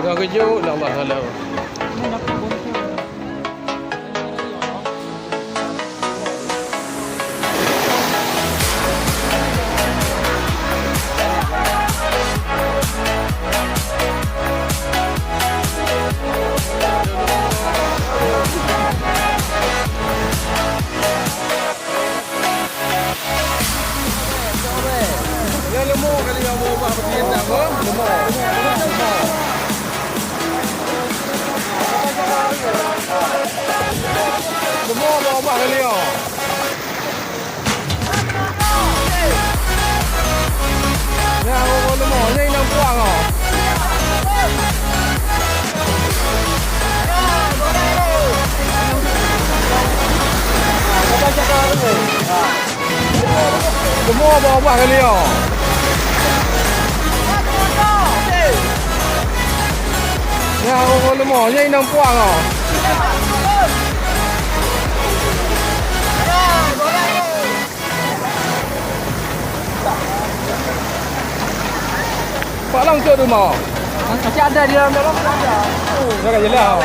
Agak kejut lah Allah Taala. Yang lemuk kali yang mau buat begini tak apa? Lemuk. Lemuk apa kali ya? Ni orang lemuk ni nak buang ah. Lemuk apa kali ya? Nha con lemuk ni nak buang ah. Pak Lang ke rumah? Masih ada di dalam ada. Jangan jelah.